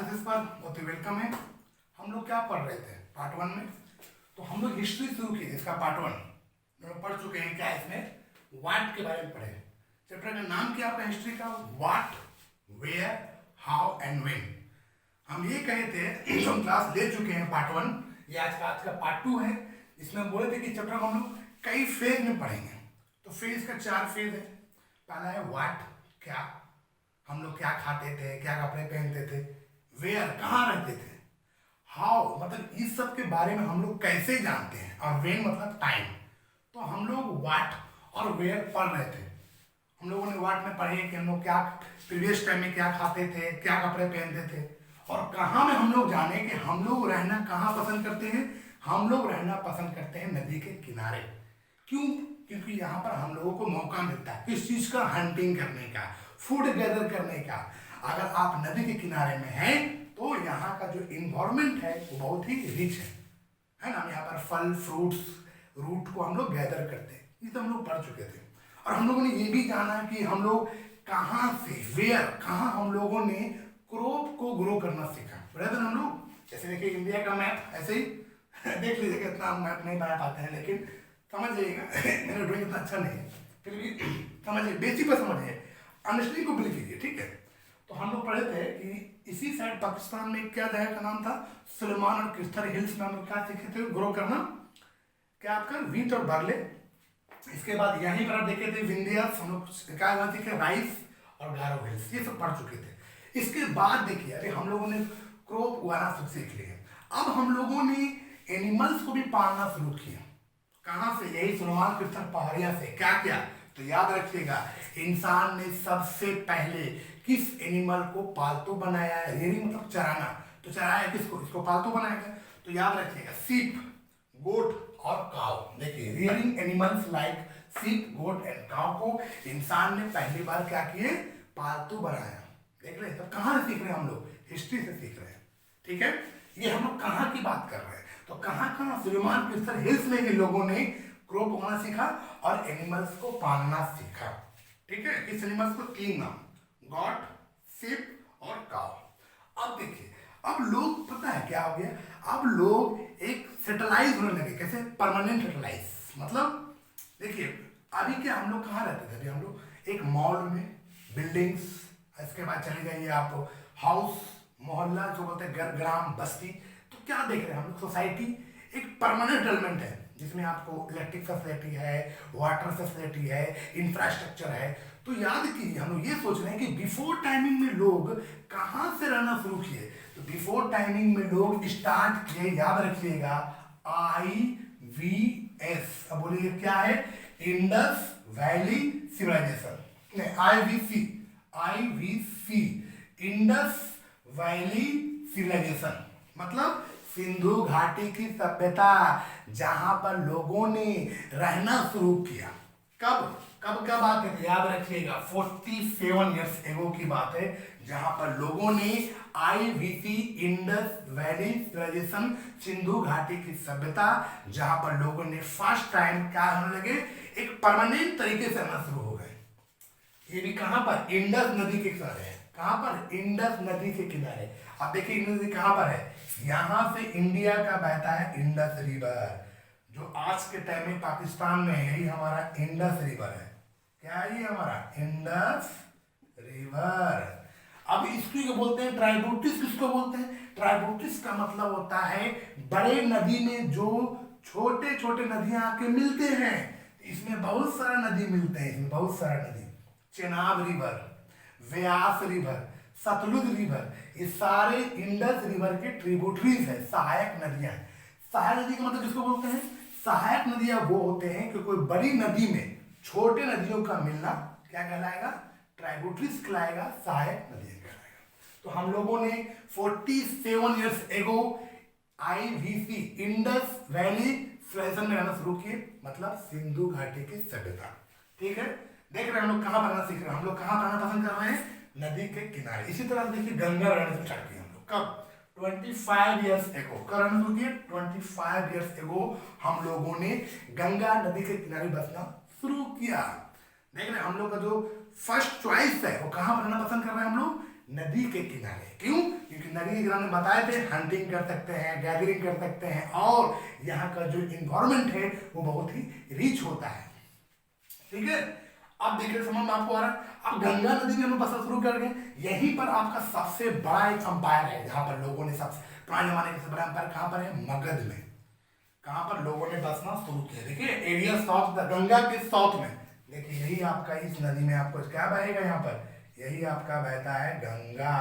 Classes पर बहुत ही welcome है। हम लोग क्या पढ़ रहे थे पार्ट वन में, तो हम लोग हिस्ट्री शुरू किए। इसका पार्ट वन हम लोग पढ़ चुके हैं। क्या इसमें व्हाट के बारे में पढ़े। चैप्टर का नाम क्या आपका हिस्ट्री का? What, where, how and when. हम ये कहे थे जो हम क्लास ले चुके हैं पार्ट वन, ये आज का पार्ट टू है। इसमें हम बोले थे कि चैप्टर को हम लोग कई फेज में पढ़ेंगे। तो फेज का 4 फेज है। पहला है व्हाट, क्या, हम लोग क्या खाते थे, क्या कपड़े पहनते थे। वेयर, कहाँ रहते थे। हाउ, मतलब इस सब के बारे में हम लोग कैसे जानते हैं। और वेन मतलब टाइम। तो हम लोग व्हाट और वेयर पढ़ रहे थे। हम लोगों ने व्हाट में पढ़े कि हम लोग क्या प्रीवियस टाइम में क्या खाते थे, क्या कपड़े पहनते थे। और कहाँ में हम लोग जाने कि हम लोग रहना कहाँ पसंद करते हैं। हम लोग रहना पसंद करते हैं नदी के किनारे। क्यों? क्योंकि यहाँ पर हम लोगों को मौका मिलता है किस चीज का? हंटिंग करने का, फूड गैदर करने का। अगर आप नदी के किनारे में हैं तो यहाँ का जो इन्वायरमेंट है वो बहुत ही रिच है ना। यहाँ पर फल, फ्रूट्स, रूट को हम लोग गैदर करते हैं। ये तो हम लोग पढ़ चुके थे। और हम लोगों ने ये भी जाना कि हम लोग कहाँ से, वेयर, कहाँ हम लोगों ने क्रॉप को ग्रो करना सीखा। पढ़े थे हम लोग। जैसे देखिए इंडिया का मैप ऐसे ही देख लीजिएगा। इतना मैप नहीं बना पाते हैं लेकिन समझ जाइएगा। मेरा ड्राइंग इतना अच्छा नहीं है फिर भी समझिए, बेसिक पर समझिए, अंडरस्टैंडिंग को बिल्ड कीजिए, ठीक है। तो हम लोग पढ़े थे कि इसी साइड पाकिस्तान में क्या जगह का नाम था? सुलेमान और किश्तर हिल्स में हम लोग क्या सीखे थे? ग्रो करना। क्या आपका? व्हीट और बार्ले। इसके बाद यहीं पर आप देखे थे विंध्यास, हम लोग क्या हुआ सीखे? राइस और गारो हिल्स, ये सब पढ़ चुके थे। इसके बाद देखिए अरे हम लोगों ने क्रॉप उगाना सब सीख लिए। अब हम लोगों ने एनिमल्स को भी पालना शुरू किया। कहाँ से? यही सुलेमान किश्तर पहाड़िया से। क्या किया? तो याद रखिएगा, इंसान ने सबसे पहले किस एनिमल को पालतू बनाया है? रेयरिंग मतलब चराना। तो चराया किसको? इसको पालतू बनाएगा। तो याद रखिएगा, सीप, गोट और काउ। देखिए रियरिंग एनिमल्स लाइक सीप, गोट एंड काउ को इंसान ने पहली बार क्या किए? पालतू बनाया। देख रहे हैं? तब कहाँ से सीख रहे हैं हम लोग? हिस्ट्री से सीख रहे हैं, ठीक है। ये हम लोग कहाँ की बात कर रहे हैं? तो कहाँ कहाँ? सुलेमान किश्तर हिल्स में इन लोगों ने क्रॉप उगाना सीखा और एनिमल्स को पालना सीखा, ठीक है। इस एनिमल्स को 3 नाम, गॉट, शिप और काउ। अब देखिए, अब लोग पता है क्या हो गया? अब लोग एक सेटलाइज होने लगे। कैसे? परमानेंट सेटलाइज। मतलब देखिए अभी क्या हम लोग कहाँ रहते थे? अभी हम लोग एक मॉल में, बिल्डिंग्स, इसके बाद चले जाइए आप हाउस, मोहल्ला जो बोलते हैं, घर, ग्राम, बस्ती। तो क्या देख रहे हैं हम लोग? सोसाइटी एक परमानेंट सेटलमेंट है जिसमें आपको इलेक्ट्रिक फैसिलिटी है, वाटर फैसिलिटी है, इंफ्रास्ट्रक्चर है। तो याद कीजिए, हम लोग ये सोच रहे हैं कि बिफोर टाइमिंग में लोग कहाँ से रहना शुरू किए। तो बिफोर टाइमिंग में लोग स्टार्ट किए, याद रखिएगा, IVS। अब बोलिए क्या है? Indus valley civilisation. नहीं, IVC, इंडस वैली सिविलाइजेशन। मतलब सिंधु घाटी की सभ्यता, जहां पर लोगों ने रहना शुरू किया। कब कब क्या बात है? याद रखिएगा 47 ईयर्स एगो की बात है, जहां पर लोगों ने IVC, Indus valley civilisation, Sindhu घाटी की सभ्यता, जहां पर लोगों ने फर्स्ट टाइम क्या होने लगे? एक परमानेंट तरीके से रहना शुरू हो गए। ये भी कहां पर? इंडस नदी के किनारे है। कहां पर? इंडस नदी के किनारे। अब देखिए इंडस नदी कहां पर है? यहां से इंडिया का बहता है इंडस रिवर, जो आज के टाइम में पाकिस्तान में है। यही हमारा इंडस रिवर है। क्या है ये? हमारा इंडस रिवर। अब इसको क्या बोलते हैं? ट्राइब्यूटरीज। किसको बोलते हैं? ट्राइब्यूटरीज का मतलब होता है बड़े नदी में जो छोटे छोटे नदियां आके मिलते हैं। इसमें बहुत सारा नदी मिलते हैं। इसमें बहुत सारा नदी, चेनाब रिवर, व्यास रिवर, सतलुज रिवर, ये सारे इंडस रिवर के ट्रिब्यूटरीज है, सहायक नदियां हैं। सहायक नदी का मतलब किसको बोलते हैं? सहायक नदियां वो होते हैं कि कोई बड़ी नदी में छोटे नदियों का मिलना क्या कहलाएगा? ट्राइब्यूटरीज कहलाएगा, सहायक नदियां कहलाएगा। तो हम लोगों ने 47 years ago IVC, Indus valley civilisation में रहना शुरू किए, मतलब सिंधु घाटी की सभ्यता, ठीक है। देख रहे हैं हम लोग कहाँ रहना सीख रहे हैं? हम लोग कहाँ रहना पसंद कर रहे हैं? नदी के किनारे। इसी तरह देखिए गंगा रहने से स्टार्ट किया हम लोग। कब? 25 ईयर्स एगो। कब रहना शुरू किए? 25 ईयर्स एगो हम लोगों ने गंगा नदी के किनारे बसना शुरू किया। देख रहे हैं हम लोग का जो फर्स्ट चॉइस है वो कहाँ रहना पसंद कर रहे हैं हम लोग? नदी के किनारे। क्यों? क्योंकि नदी के किनारे बताए थे हंटिंग कर सकते हैं, गैदरिंग कर सकते हैं, और यहाँ का जो इन्वायरमेंट है वो बहुत ही रिच होता है। ठीक है, अब देखिए समझ में आपको आ रहा है। अब गंगा नदी में हम बसना शुरू कर गए। यहीं पर आपका सबसे बड़ा एक अंपायर है, जहाँ पर लोगों ने सबसे पुराने जमाने के सबसे बड़ा अंपायर कहाँ पर है? मगध में। कहाँ पर लोगों ने बसना शुरू किया? देखिए एरिया साउथ, गंगा के साउथ में। देखिए यही आपका इस नदी में आपको क्या बहेगा? यहाँ पर यही आपका बहता है गंगा।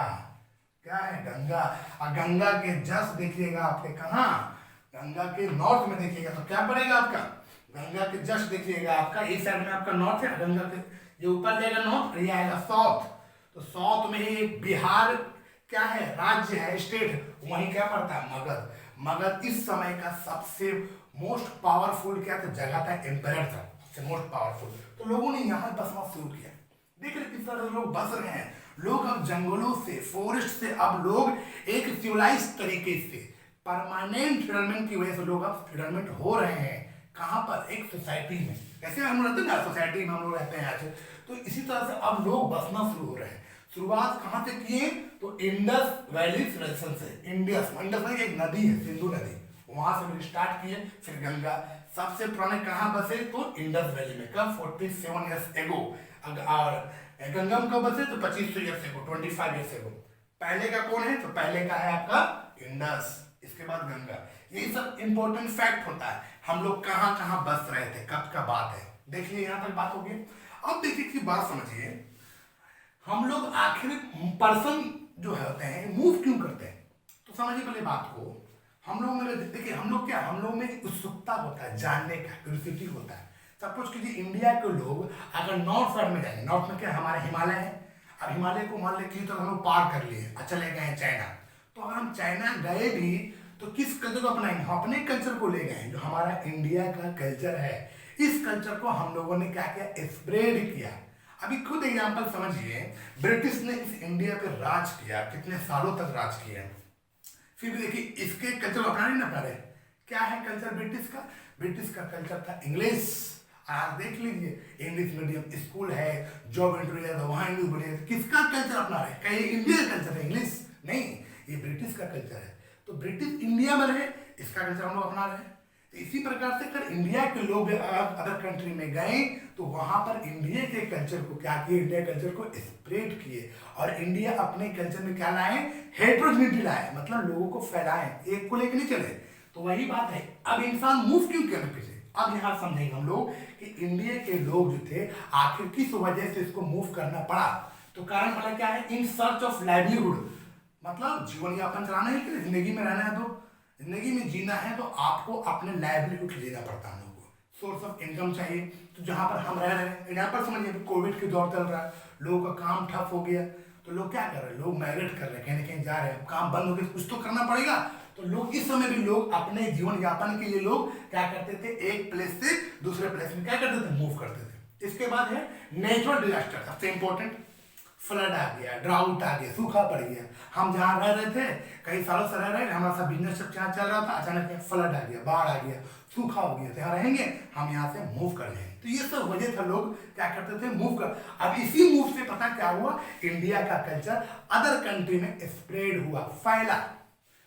क्या है? गंगा। और गंगा के जस्ट देखिएगा आपके कहाँ? गंगा के नॉर्थ में देखिएगा तो क्या पड़ेगा आपका? गंगा के जस्ट देखिएगा आपका इस साइड में आपका नॉर्थ है, गंगा के ये ऊपर जाएगा नॉर्थ, ये आएगा साउथ। तो साउथ में ही बिहार क्या है? राज्य है, स्टेट, वहीं क्या पड़ता है? मगध। मगध इस समय का सबसे मोस्ट पावरफुल क्या था? जगह था, एम्पायर था, सबसे मोस्ट पावरफुल। तो लोगों ने यहाँ बसना शुरू किया। देख रहे किस तरह से लोग बस रहे हैं। लोग अब जंगलों से, फॉरेस्ट से, अब लोग एक सिविलाइज तरीके से परमानेंट सेटलमेंट की वजह से लोग अब सेटलमेंट हो रहे हैं। कहाँ पर? एक सोसाइटी में। कैसे हम रहते हैं ना, सोसाइटी में हम लोग रहते हैं आज। तो इसी तरह से अब लोग बसना शुरू हो रहे हैं। शुरुआत कहाँ से किए? तो इंडस वैली सिविलाइजेशन से। इंडस में एक नदी है, सिंधु नदी, वहां से लोग स्टार्ट किए। फिर गंगा। सबसे पुराने कहाँ बसे? तो इंडस वैली में। कब? 47 ईयर्स एगो। और गंगा में कब बसे? तो 2500 ईयर्स एगो, 25 ईयर्स एगो। पहले का कौन है? तो पहले का है आपका इंडस, इसके बाद गंगा। यही सब इंपॉर्टेंट फैक्ट होता है। हम लोग कहाँ कहाँ बस रहे थे, कब का बात है। देखिए यहाँ तक बात होगी। अब देखिए की बात समझिए, हम लोग आखिर पर्सन जो है होते हैं मूव क्यों करते हैं? तो समझिए पहले बात को। हम लोग में देखिए, हम लोग क्या, हम लोग में उत्सुकता होता है, जानने का क्यूरियोसिटी होता है। सपोज कीजिए इंडिया के लोग अगर नॉर्थ साइड में जाएंगे, नॉर्थ में क्या हमारे हिमालय है। अब हिमालय को मान लीजिए तो हम लोग पार कर लिए, अच्छा ले गए चाइना। तो अगर हम चाइना गए भी तो किस कल्चर को अपनाएंगे? हम अपने कल्चर को ले गए, जो हमारा इंडिया का कल्चर है। इस कल्चर को हम लोगों ने क्या किया? स्प्रेड किया। अभी खुद एग्जांपल समझिए, ब्रिटिश ने इस इंडिया पे राज किया, कितने सालों तक राज किया। फिर भी देखिए इसके कल्चर को अपना नहीं ना पा रहे। क्या है कल्चर ब्रिटिश का? ब्रिटिश का कल्चर था इंग्लिश। आप देख लीजिए इंग्लिश मीडियम स्कूल है, जॉब इंटरव्यू है वहां इंग्लिश बोलिए। किसका कल्चर अपना रहे? क्या ये इंडिया का कल्चर है इंग्लिश? नहीं, ये ब्रिटिश का कल्चर है। तो ब्रिटिश इंडिया में रहे, इसका कल्चर हम लोग अपना रहे। तो इसी प्रकार से अगर इंडिया के लोग अदर कंट्री में गए तो वहां पर इंडिया के कल्चर को क्या किए? इंडिया कल्चर को स्प्रेड किए। और इंडिया अपने कल्चर में क्या लाए? हेट्रोजेनिटी लाए, मतलब लोगों को फैलाए, एक को लेकर नहीं चले। तो वही बात है। अब इंसान मूव क्यों किया पीछे? अब यहाँ समझेंगे हम लोग कि इंडिया के लोग जो थे आखिर किस वजह से इसको मूव करना पड़ा। तो कारण पड़ा क्या है? इन सर्च ऑफ लाइवलीहुड, मतलब जीवन यापन चलाना है कि जिंदगी में रहना है। तो जिंदगी में जीना है तो आपको अपने लाइवलीहुड लेना पड़ता है। हम लोग को सोर्स ऑफ इनकम चाहिए। तो जहाँ पर हम रह रहे हैं, यहाँ पर समझिए कोविड के दौर चल रहा है, लोगों का काम ठप हो गया। तो लोग क्या कर रहे हैं? लोग माइग्रेट कर रहे हैं, कहीं ना कहीं जा रहे हैं, काम बंद हो गया, कुछ तो करना पड़ेगा। तो लोग इस समय भी लोग अपने जीवन यापन के लिए लोग क्या करते थे? एक प्लेस से दूसरे प्लेस में क्या करते थे? मूव करते थे। इसके बाद है नेचुरल डिजास्टर, सबसे इंपॉर्टेंट। फ्लड आ गया, ड्राउट आ गया, सूखा पड़ गया। हम जहाँ रह रहे थे कई सालों से रह रहे हैं, हमारा सब बिजनेस सब जहाँ चल रहा था, अचानक फ्लड आ गया, बाढ़ आ गया, सूखा हो गया। तो यहाँ रहेंगे, हम यहाँ से मूव कर लेंगे। तो ये सब वजह था लोग क्या करते थे? मूव कर। अब इसी मूव से पता क्या हुआ? इंडिया का कल्चर अदर कंट्री में स्प्रेड हुआ, फैला।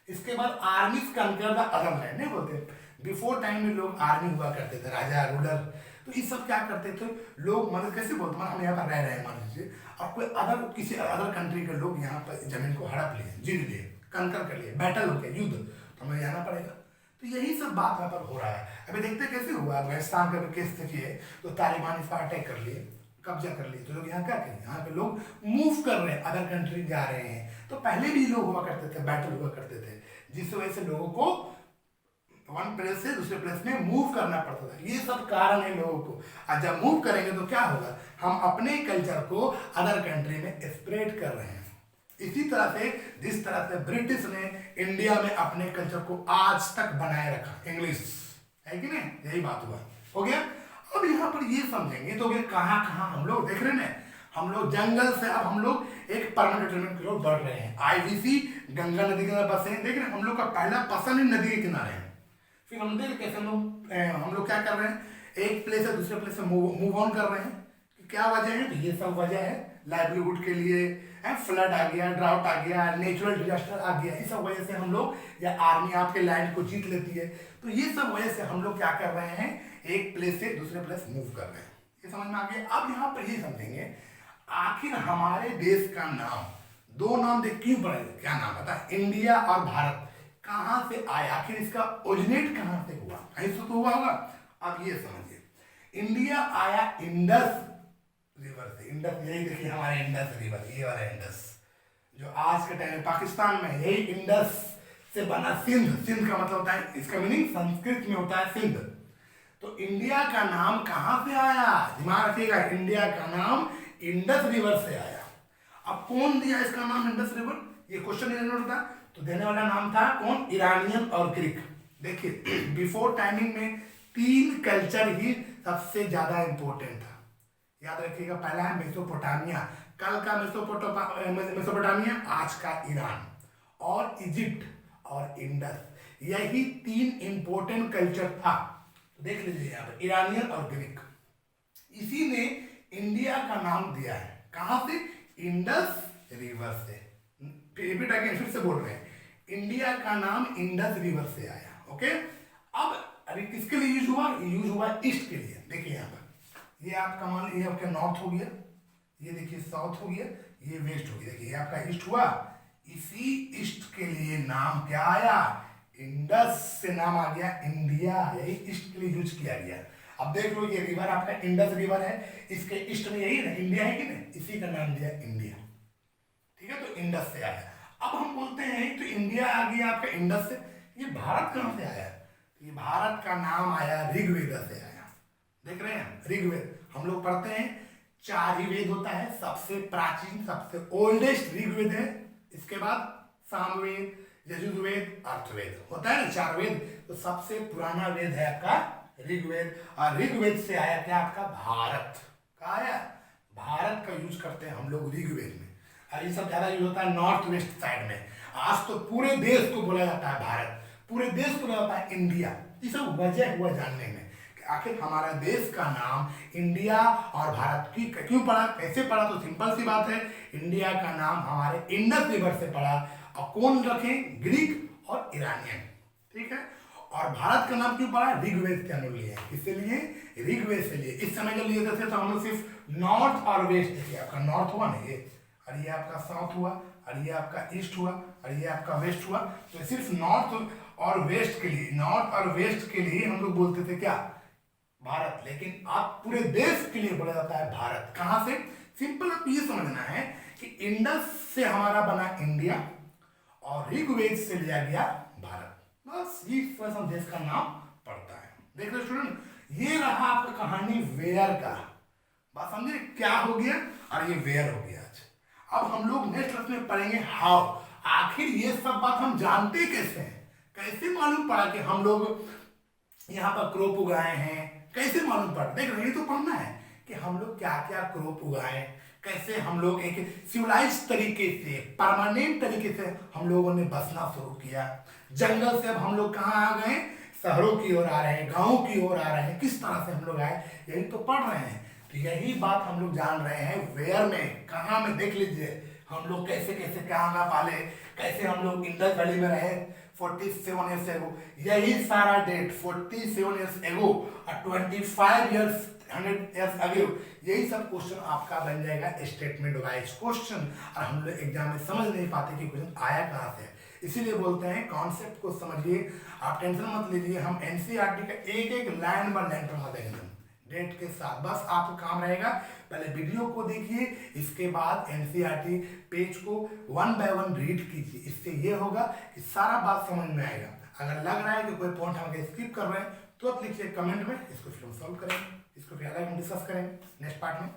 इसके बाद आर्मी कंकर द अदर लैंड नहीं बोलते। बिफोर टाइम में लोग आर्मी हुआ करते थे, राजा रूलर। तो ये सब क्या करते थे लोग? मतलब कैसे बोलते हैं, हम यहाँ पर रह रहे हैं मान लीजिए, और कोई अदर किसी अदर कंट्री के लोग यहाँ पर जमीन को हड़प लिए, जीत लिए, कंकर कर लिए, बैटल हो गया, युद्ध, तो हमें जाना पड़ेगा। तो यही सब बात यहाँ पर हो रहा है। अभी देखते कैसे हुआ अफगानिस्तान का केस देखिए, तो तालिबान इस पर अटैक कर लिए, कब्जा कर लिए। तो लोग यहाँ क्या करें? यहाँ पे लोग मूव कर रहे हैं, अदर कंट्री जा रहे हैं। तो पहले भी लोग हुआ करते थे, बैटल हुआ करते थे, जिस वजह से लोगों को वन प्लेस से दूसरे प्लेस में मूव करना पड़ता था। ये सब कारण है लोगों को। और जब मूव करेंगे तो क्या होगा? हम अपने कल्चर को अदर कंट्री में स्प्रेड कर रहे हैं। इसी तरह से जिस तरह से ब्रिटिश ने इंडिया में अपने कल्चर को आज तक बनाए रखा, इंग्लिश है कि नहीं? यही बात हुआ, हो गया। अब यहाँ पर ये समझेंगे तो कहाँ कहाँ हम लोग देख रहे हैं, हम लोग जंगल से अब हम लोग एक परमानेंट सेटलमेंट की ओर बढ़ रहे हैं। आईवीसी गंगा नदी के किनारे बसे हैं, देख रहे हैं। हम लोग का पहला पसंद ही नदी के किनारे है। फिर हम देख कैसे हम लोग क्या कर रहे हैं? एक प्लेस से दूसरे प्लेस से मूव ऑन कर रहे हैं। क्या वजह है? तो ये सब वजह है लाइवलीहुड के लिए, फ्लड आ गया, ड्राउट आ गया, नेचुरल डिजास्टर आ गया, इस सब वजह से हम लोग, या आर्मी आपके लैंड को जीत लेती है, तो ये सब वजह से हम लोग क्या कर रहे हैं, एक प्लेस से दूसरे प्लेस मूव कर रहे हैं। ये समझ में आ गया। अब यहाँ पर ये समझेंगे आखिर हमारे देश का नाम, दो नाम देख क्यों पड़े, क्या नाम पता है, इंडिया और भारत, कहाँ से आया, आखिर इसका ओरिजिनेट कहाँ से हुआ, कहीं से तो हुआ होगा। अब ये समझिए, इंडिया आया इंडस रिवर से, इंडस, यही देखिए हमारा इंडस रिवर, ये वाला इंडस जो आज के टाइम में पाकिस्तान में, यही इंडस से बना सिंध। सिंध का मतलब होता है, इसका मीनिंग संस्कृत में होता है सिंध। तो इंडिया का नाम कहां से आया, दिमाग रखिएगा, इंडिया का नाम इंडस रिवर से आया। अब कौन दिया इसका नाम इंडस रिवर, ये क्वेश्चन देने होता, तो देने वाला नाम था कौन, ईरानियन और ग्रीक। देखिए बिफोर टाइमिंग में 3 कल्चर ही सबसे ज्यादा इंपॉर्टेंट था, याद रखिएगा। पहला है मेसोपोटामिया, कल का मेसोपोटामिया, आज का ईरान, और इजिप्ट और इंडस, यही 3 इंपॉर्टेंट कल्चर था। तो देख लीजिए यहाँ पर ईरानियन और ग्रीक, इसी ने इंडिया का नाम दिया है, कहां से, इंडस रिवर से। रिपीट अगेन, फिर से बोल रहे हैं, इंडिया का नाम इंडस रिवर से आया। ओके, अब अभी किसके लिए यूज हुआ, यूज हुआ ईस्ट के लिए। देखिए यहाँ पर, ये आपका मान, ये आपका नॉर्थ हो गया, ये देखिए साउथ हो गया, ये वेस्ट हो गया, देखिए ये आपका ईस्ट हुआ। इसी ईस्ट के लिए नाम क्या आया, इंडस से नाम आ गया इंडिया, यही ईस्ट के लिए यूज किया गया। अब देख लो, ये रिवर आपका इंडस रिवर है, इसके ईस्ट में यही ना इंडिया है कि नहीं, इसी का नाम दिया इंडिया। ठीक है, तो इंडस से आया। अब हम बोलते हैं तो इंडिया आ गया आपका इंडस से, ये भारत कहां से आया, ये भारत का नाम आया ऋग्वेद से आया। देख रहे हैं, ऋग्वेद हम लोग पढ़ते हैं, 4 ही वेद होता है, सबसे प्राचीन सबसे ओल्डेस्ट ऋग्वेद है, इसके बाद सामवेद, यजुर्वेद, अर्थवेद होता है ना, 4 वेद। तो सबसे पुराना वेद है आपका ऋग्वेद, और ऋग्वेद से आया क्या आपका भारत का आया, भारत का यूज करते हैं हम लोग ऋग्वेद में, और ये सब ज्यादा यूज होता है नॉर्थ वेस्ट साइड में। आज तो पूरे देश को बोला जाता है भारत, पूरे देश को बोला जाता है इंडिया। ये सब वजह हुआ जानने में कि आखिर हमारा देश का नाम इंडिया और भारत की क्यों पड़ा, कैसे पड़ा, तो सिंपल सी बात है, इंडिया का नाम हमारे इंडस रिवर से पड़ा, और कौन रखे, ग्रीक और ईरानियन। ठीक है, और भारत का नाम क्यों पड़ा, ऋग्वेद के अनुसार लिए, इसलिए ऋग्वेद से लिए। इस समय जब लिए थे तो हम लोग सिर्फ नॉर्थ और वेस्ट, देखिए आपका नॉर्थ हुआ ना ये, और ये आपका साउथ हुआ, और ये आपका ईस्ट हुआ, और ये आपका वेस्ट हुआ। तो सिर्फ नॉर्थ और वेस्ट के लिए, नॉर्थ और वेस्ट के लिए हम लोग बोलते थे क्या, भारत। लेकिन आप पूरे देश के लिए बोला जाता है भारत। कहां से, सिंपल आप ये समझना है कि इंडस से हमारा बना इंडिया, और ऋग्वेद से लिया गया भारत, बस इस वजह से देश का नाम पड़ता है। देख रहे स्टूडेंट, ये रहा आपका कहानी वेयर का, बात समझे क्या हो गया, और ये वेयर हो गया। आज अब हम लोग नेक्स्ट क्लास में पढ़ेंगे हाउ, आखिर ये सब बात हम जानते कैसे हैं, कैसे मालूम पड़ा कि हम लोग यहाँ पर क्रॉप उगाए हैं, कैसे मालूम पड़ा। देख रहे, ये तो पढ़ना है कि हम लोग क्या क्या क्रॉप उगाए, कैसे हम लोग एक सिविलाइज तरीके से, परमानेंट तरीके से हम लोगों ने बसना शुरू किया। जंगल से अब हम लोग कहाँ आ गए, शहरों की ओर आ रहे हैं, गाँव की ओर आ रहे हैं, किस तरह से हम लोग आए, यही तो पढ़ रहे हैं। तो यही बात हम लोग जान रहे हैं वेयर में, कहाँ में, देख लीजिए हम लोग कैसे कैसे कहाँ पाले, कैसे हम लोग इंडस वैली में रहे 47 ईयर्स एगो, यही सारा डेट 47 ईयर्स एगो और 25 ईयर्स 100 ईयर्स अगो, यही सब क्वेश्चन आपका बन जाएगा स्टेटमेंट वाइज क्वेश्चन। और हम लोग एग्जाम में समझ नहीं पाते कि क्वेश्चन आया कहाँ से, इसीलिए बोलते हैं कॉन्सेप्ट को समझिए, आप टेंशन मत लीजिए। हम एनसीईआरटी का एक एक लाइन बाय लाइन पढ़ा देंगे डेट के साथ, बस आपको काम रहेगा पहले वीडियो को देखिए, इसके बाद एनसीईआरटी पेज को 1 बाय 1 रीड कीजिए। इससे ये होगा कि सारा बात समझ में आएगा। अगर लग रहा है कि कोई पॉइंट हम स्किप कर रहे हैं तो लिखिए कमेंट में, इसको फिर हम सॉल्व करेंगे, इसको फिर अलग हम डिस्कस करेंगे नेक्स्ट पार्ट में।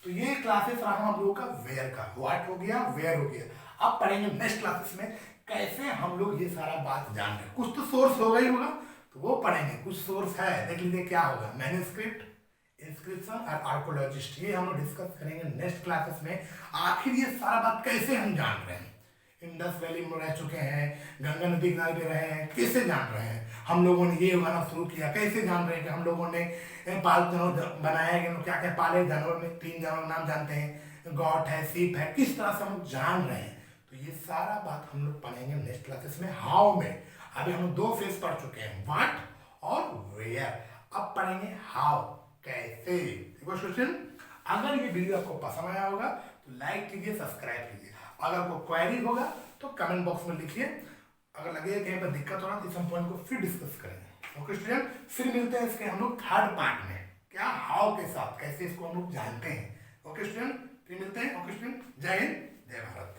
तो ये क्लासेस रहा हम लोगों का वेयर का, व्हाट हो गया, वेयर हो गया। अब पढ़ेंगे नेक्स्ट क्लासेस में कैसे हम लोग ये सारा बात जान रहे हैं। कुछ तो सोर्स होगा ही होगा, तो वो पढ़ेंगे, कुछ सोर्स है, देख लीजिए क्या होगा, मैन्युस्क्रिप्ट, इंस्क्रिप्शन और आर्कोलॉजिस्ट, ये हम लोग डिस्कस करेंगे नेक्स्ट क्लासेस में। आखिर ये सारा बात कैसे हम जान रहे हैं, इंडस वैली में रह चुके हैं, गंगा नदी किनारे पे रहे हैं, कैसे जान रहे हैं हम लोगों ने ये उगाना शुरू किया, कैसे जान रहे हैं कि हम लोगों ने पालतू जानवर बनाया कि क्या क्या पाले जानवर में 3 जानवर के नाम जानते हैं, गॉट है, सीप है, किस तरह से हम लोग जान रहे हैं। तो ये सारा बात हम लोग पढ़ेंगे नेक्स्ट क्लासेस में, हाउ में। अभी हम लोग 2 फेज पढ़ चुके हैं, व्हाट और वेयर। अब पढ़ेंगे हाउ, कैसे। क्वेश्चन, अगर ये वीडियो आपको पसंद आया होगा तो लाइक कीजिए, सब्सक्राइब कीजिए। अगर आपको क्वेरी होगा तो कमेंट बॉक्स में लिखिए। अगर लगे कहीं पर दिक्कत हो रहा तो इस हम पॉइंट को फिर डिस्कस करेंगे। ओके स्टूडेंट, फिर मिलते हैं इसके हम लोग 3rd पार्ट में, क्या हाउ के साथ कैसे इसको हम लोग जानते हैं। ओके स्टूडेंट, फिर मिलते हैं। ओके स्टूडेंट, जय हिंद, जय भारत।